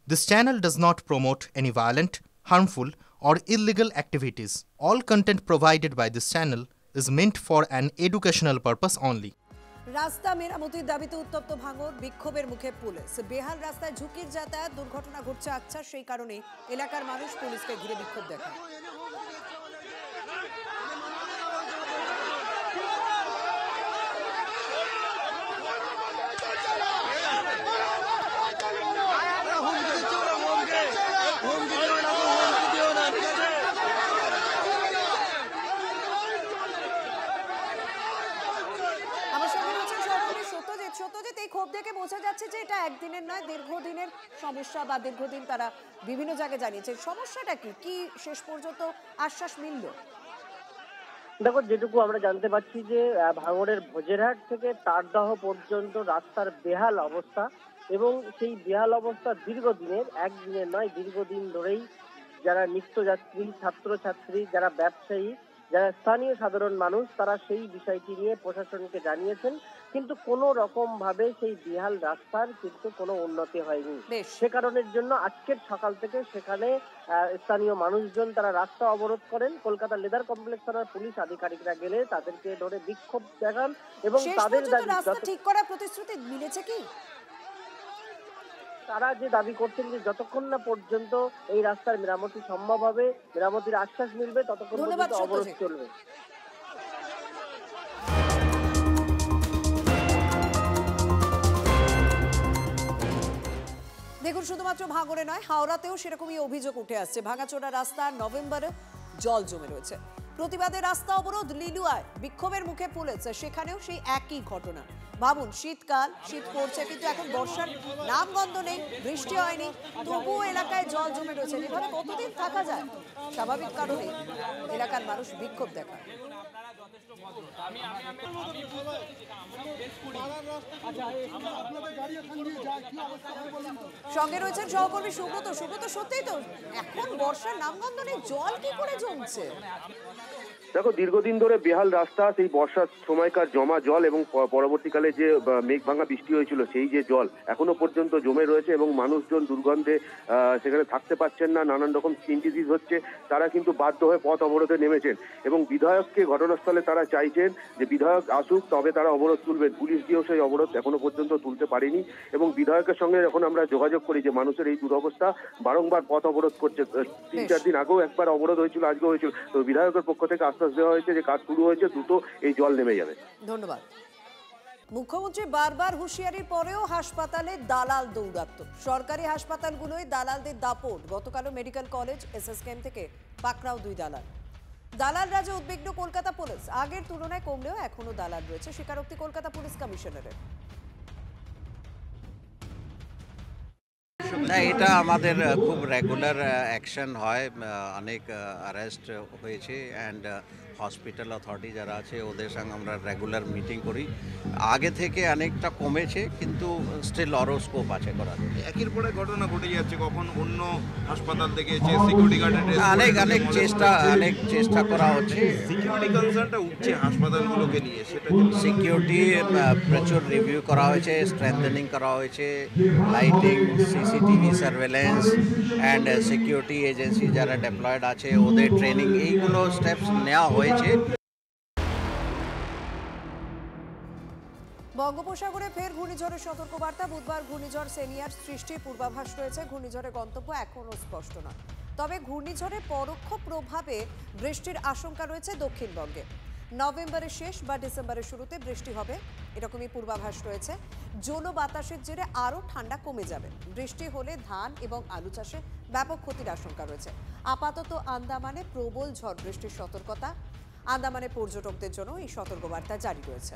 This channel does not promote any violent, harmful, or illegal activities. All content provided by this channel is meant for an educational purpose only. রাস্তা মেরামতির দাবিতে উত্তপ্ত ভাঙর, বিক্ষোভের মুখে police. বেহাল রাস্তায় ঝুঁকির যাতায়াত, দুর্ঘটনা ঘটছে আচ্ছা, সেই কারণে এলাকার মানুষ পুলিশকে ঘিরে বিক্ষোভ দেখায়। সত্যজিৎ, এই ক্ষোভ দেখে বোঝা যাচ্ছে যে এটা একদিনের নয়, দীর্ঘদিনের সমস্যা বা দীর্ঘদিন তারা বিভিন্ন জায়গায় জানিয়েছে। সমস্যাটা কি শেষ পর্যন্ত আশ্বাস মিলল? দেখো, যেটুকু আমরা জানতে পারছি যে ভাঙড়ের ভোজেরহাট থেকে তারদাহ পর্যন্ত রাস্তার বেহাল অবস্থা, এবং সেই বেহাল অবস্থা দীর্ঘদিনের, একদিনের নয়, দীর্ঘদিন ধরেই যারা নিত্যযাত্রী, ছাত্রছাত্রী, যারা ব্যবসায়ী, যারা স্থানীয় সাধারণ মানুষ, তারা সেই বিষয়টি নিয়ে প্রশাসনকে জানিয়েছেন, কিন্তু কোনো রকম ভাবে সেই বেহাল রাস্তার কিন্তু কোনো উন্নতি হয়নি। সে কারণের জন্য আজকের সকাল থেকে সেখানে স্থানীয় মানুষজন তারা রাস্তা অবরোধ করেন। কলকাতা লেদার কমপ্লেক্স থানার পুলিশ আধিকারিকরা গেলে তাদেরকে ধরে বিক্ষোভ দেখান এবং তাদের রাস্তা ঠিক করার প্রতিশ্রুতি মিলেছে কি? তারা যে দাবি করছেন যে যতক্ষণ না পর্যন্ত এই রাস্তার মেরামতি সম্ভব হবে, মেরামতির আশ্বাস মিলবে, ততক্ষণ পর্যন্ত অবরোধ চলবে। দেখুন, শুধুমাত্র ভাঙড়ে নয়, হাওড়াতেও সেরকমই অভিযোগ উঠে আসছে। ভাঙাচোরা রাস্তা, নভেম্বরে জল জমে রয়েছে। প্রতিবাদে রাস্তা অবরোধ লিলুয়ায়, বিক্ষোভের মুখে পুলিশ, সেখানেও সেই একই ঘটনা। ভাবুন, শীতকাল, শীত পড়ছে, কিন্তু এখন বর্ষার নামগন্ধ নেই, বৃষ্টি হয়নি, তবুও এলাকায় জল জমে রয়েছে। এভাবে কতদিন থাকা যায়? স্বাভাবিক কারণে এলাকার মানুষ বিক্ষোভ দেখায়। সঙ্গে রয়েছেন সহকর্মী সুব্রত। সুব্রত, সত্যিই তো এখন বর্ষার নামগন্ধ নেই, জল কি করে জমছে? দেখো, দীর্ঘদিন ধরে বেহাল রাস্তা, সেই বর্ষার সময়কার জমা জল এবং পরবর্তীকালে যে মেঘ ভাঙা বৃষ্টি হয়েছিল সেই যে জল এখনো পর্যন্ত জমে রয়েছে, এবং মানুষজন দুর্গন্ধে সেখানে থাকতে পারছেন না, নানান রকম স্কিন ডিজিজ হচ্ছে। তারা কিন্তু বাধ্য হয়ে পথ অবরোধে নেমেছেন এবং বিধায়ককে ঘটনাস্থলে তারা চাইছেন যে বিধায়ক আসুক, তবে তারা অবরোধ তুলবেন। পুলিশ দিয়েও সেই অবরোধ এখনো পর্যন্ত তুলতে পারেনি, এবং বিধায়কের সঙ্গে যখন আমরা যোগাযোগ করি যে মানুষের এই দুরবস্থা, বারংবার পথ অবরোধ করছে। 3-4 দিন আগেও একবার অবরোধ হয়েছিল, আজকেও হয়েছিল। তো বিধায়কের পক্ষ থেকে আশ্বাস দেওয়া হয়েছে যে কাজ শুরু হয়েছে, দ্রুত এই জল নেমে যাবে। ধন্যবাদ। মুখ্যমন্ত্রী বারবার হুঁশিয়ারির পরেও হাসপাতালে দালাল দৌরাত্ম্য। সরকারি হাসপাতালগুলোয় দালালদের দাপট। গতকালও মেডিকেল কলেজ, এসএসকেএম থেকে পাকড়াও 2 দালাল। দালাল রাজে উদ্বিগ্ন কলকাতা পুলিশ। আগের তুলনায় কমলেও এখনো দালাল রয়েছে, স্বীকারোক্তি কলকাতা পুলিশ কমিশনারের। না, এটা আমাদের খুব রেগুলার অ্যাকশন হয়। অনেক অ্যারেস্ট হয়েছে, অ্যান্ড হসপিটাল অথরিটি যারা আছে ওদের সঙ্গে আমরা রেগুলার মিটিং করি। আগে থেকে অনেকটা কমেছে, কিন্তু স্টিল আরও স্কোপ আছে করার। একের পরে ঘটনা ঘটে যাচ্ছে, কখন অন্য হাসপাতাল থেকে সিকিউরিটি গার্ডের অনেক চেষ্টা করা হচ্ছে। সিকিউরিটি কনসার্নটা উঠছে হাসপাতালগুলোকে নিয়ে, সেটা সিকিউরিটি প্রচুর রিভিউ করা হয়েছে, স্ট্রেংথেনিং করা হয়েছে, lighting, CCTV surveillance and security agency যারা ডেপ্লয়েড আছে ওদের ট্রেনিং, এইগুলো স্টেপস নেওয়া হয়েছে। বঙ্গোপসাগরে ফের ঘূর্ণিঝড়ের সতর্কবার্তা। বুধবার ঘূর্ণিঝড় সেনিয়ার সৃষ্টির পূর্বাভাস রয়েছে। ঘূর্ণিঝড়ের গন্তব্য এখনও স্পষ্ট নয়, তবে ঘূর্ণিঝড়ের পরোক্ষ প্রভাবে বৃষ্টির আশঙ্কা রয়েছে দক্ষিণবঙ্গে। নভেম্বরের শেষ বা ডিসেম্বরের শুরুতে বৃষ্টি হবে, এরকমই পূর্বাভাস রয়েছে। জলো বাতাসের জেরে আরও ঠান্ডা কমে যাবে। বৃষ্টি হলে ধান এবং আলু চাষে ব্যাপক ক্ষতির আশঙ্কা রয়েছে। আপাতত আন্দামানে প্রবল ঝড় বৃষ্টির সতর্কতা। আন্দামানে পর্যটকদের জন্য এই সতর্কবার্তা জারি রয়েছে।